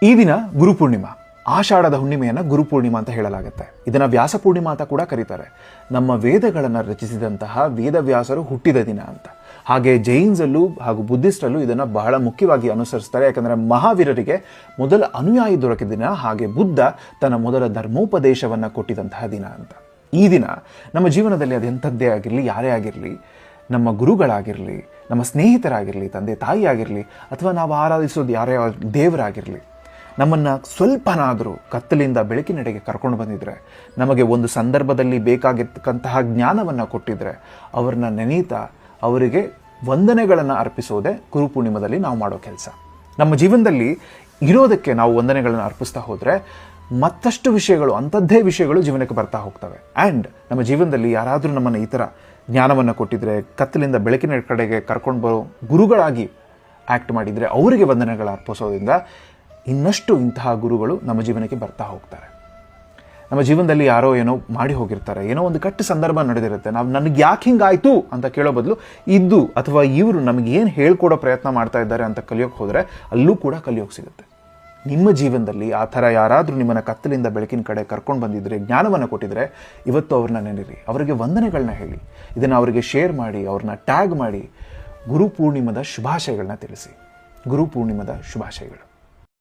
ಈ ದಿನ ಗುರುಪೂರ್ಣಿಮಾ. ಆಷಾಢದ ಹುಣ್ಣಿಮೆಯನ್ನು ಗುರುಪೂರ್ಣಿಮಾ ಅಂತ ಹೇಳಲಾಗುತ್ತೆ. ಇದನ್ನು ವ್ಯಾಸ ಪೂರ್ಣಿಮಾ ಅಂತ ಕೂಡ ಕರೀತಾರೆ. ನಮ್ಮ ವೇದಗಳನ್ನು ರಚಿಸಿದಂತಹ ವೇದವ್ಯಾಸರು ಹುಟ್ಟಿದ ದಿನ ಅಂತ. ಹಾಗೆ ಜೈನ್ಸಲ್ಲೂ ಹಾಗೂ ಬುದ್ಧಿಸ್ಟಲ್ಲೂ ಇದನ್ನು ಬಹಳ ಮುಖ್ಯವಾಗಿ ಅನುಸರಿಸ್ತಾರೆ. ಯಾಕಂದರೆ ಮಹಾವೀರರಿಗೆ ಮೊದಲ ಅನುಯಾಯಿ ದೊರಕಿದ ದಿನ, ಹಾಗೆ ಬುದ್ಧ ತನ್ನ ಮೊದಲ ಧರ್ಮೋಪದೇಶವನ್ನು ಕೊಟ್ಟಿದಂತಹ ದಿನ ಅಂತ. ಈ ದಿನ ನಮ್ಮ ಜೀವನದಲ್ಲಿ ಅದೆಂಥದ್ದೇ ಆಗಿರಲಿ, ಯಾರೇ ಆಗಿರಲಿ, ನಮ್ಮ ಗುರುಗಳಾಗಿರಲಿ, ನಮ್ಮ ಸ್ನೇಹಿತರಾಗಿರಲಿ, ತಂದೆ ತಾಯಿ ಆಗಿರಲಿ, ಅಥವಾ ನಾವು ಆರಾಧಿಸೋದು ಯಾರೇ ದೇವರಾಗಿರಲಿ, ನಮ್ಮನ್ನು ಸ್ವಲ್ಪನಾದರೂ ಕತ್ತಲಿಂದ ಬೆಳಕಿನೆಡೆಗೆ ಕರ್ಕೊಂಡು ಬಂದಿದ್ರೆ, ನಮಗೆ ಒಂದು ಸಂದರ್ಭದಲ್ಲಿ ಬೇಕಾಗಿರ್ತಕ್ಕಂತಹ ಜ್ಞಾನವನ್ನು ಕೊಟ್ಟಿದ್ರೆ, ಅವ್ರನ್ನ ನೆನೀತಾ ಅವರಿಗೆ ವಂದನೆಗಳನ್ನು ಅರ್ಪಿಸೋದೇ ಗುರುಪೂರ್ಣಿಮದಲ್ಲಿ ನಾವು ಮಾಡೋ ಕೆಲಸ. ನಮ್ಮ ಜೀವನದಲ್ಲಿ ಇರೋದಕ್ಕೆ ನಾವು ವಂದನೆಗಳನ್ನು ಅರ್ಪಿಸ್ತಾ ಹೋದರೆ ಮತ್ತಷ್ಟು ವಿಷಯಗಳು, ಅಂಥದ್ದೇ ವಿಷಯಗಳು ಜೀವನಕ್ಕೆ ಬರ್ತಾ ಹೋಗ್ತವೆ. ಆ್ಯಂಡ್ ನಮ್ಮ ಜೀವನದಲ್ಲಿ ಯಾರಾದರೂ ನಮ್ಮನ್ನು ಈ ಥರ ಜ್ಞಾನವನ್ನು ಕೊಟ್ಟಿದ್ರೆ, ಕತ್ತಲಿಂದ ಬೆಳಕಿನ ಕಡೆಗೆ ಕರ್ಕೊಂಡು ಬರೋ ಗುರುಗಳಾಗಿ ಆ್ಯಕ್ಟ್ ಮಾಡಿದರೆ, ಅವರಿಗೆ ವಂದನೆಗಳು ಅರ್ಪಿಸೋದ್ರಿಂದ ಇನ್ನಷ್ಟು ಇಂತಹ ಗುರುಗಳು ನಮ್ಮ ಜೀವನಕ್ಕೆ ಬರ್ತಾ ಹೋಗ್ತಾರೆ. ನಮ್ಮ ಜೀವನದಲ್ಲಿ ಯಾರೋ ಏನೋ ಮಾಡಿ ಹೋಗಿರ್ತಾರೆ, ಏನೋ ಒಂದು ಕೆಟ್ಟ ಸಂದರ್ಭ ನಡೆದಿರುತ್ತೆ, ನಾವು ನನಗೆ ಯಾಕೆ ಹಿಂಗಾಯಿತು ಅಂತ ಕೇಳೋ ಬದಲು ಇದ್ದು ಅಥವಾ ಇವರು ನಮಗೆ ಏನು ಹೇಳ್ಕೊಡೋ ಪ್ರಯತ್ನ ಮಾಡ್ತಾ ಇದ್ದಾರೆ ಅಂತ ಕಲಿಯೋಕೆ ಹೋದರೆ ಅಲ್ಲೂ ಕೂಡ ಕಲಿಯೋಕೆ ಸಿಗುತ್ತೆ. ನಿಮ್ಮ ಜೀವನದಲ್ಲಿ ಆ ಥರ ಯಾರಾದರೂ ನಿಮ್ಮನ್ನು ಕತ್ತಲಿಂದ ಬೆಳಕಿನ ಕಡೆ ಕರ್ಕೊಂಡು ಬಂದಿದ್ರೆ, ಜ್ಞಾನವನ್ನು ಕೊಟ್ಟಿದ್ರೆ, ಇವತ್ತು ಅವ್ರನ್ನ ನೆನೀರಿ, ಅವರಿಗೆ ವಂದನೆಗಳನ್ನ ಹೇಳಿ, ಇದನ್ನು ಅವರಿಗೆ ಶೇರ್ ಮಾಡಿ, ಅವ್ರನ್ನ ಟ್ಯಾಗ್ ಮಾಡಿ, ಗುರುಪೂರ್ಣಿಮದ ಶುಭಾಶಯಗಳನ್ನ ತಿಳಿಸಿ. ಗುರುಪೂರ್ಣಿಮದ ಶುಭಾಶಯಗಳು.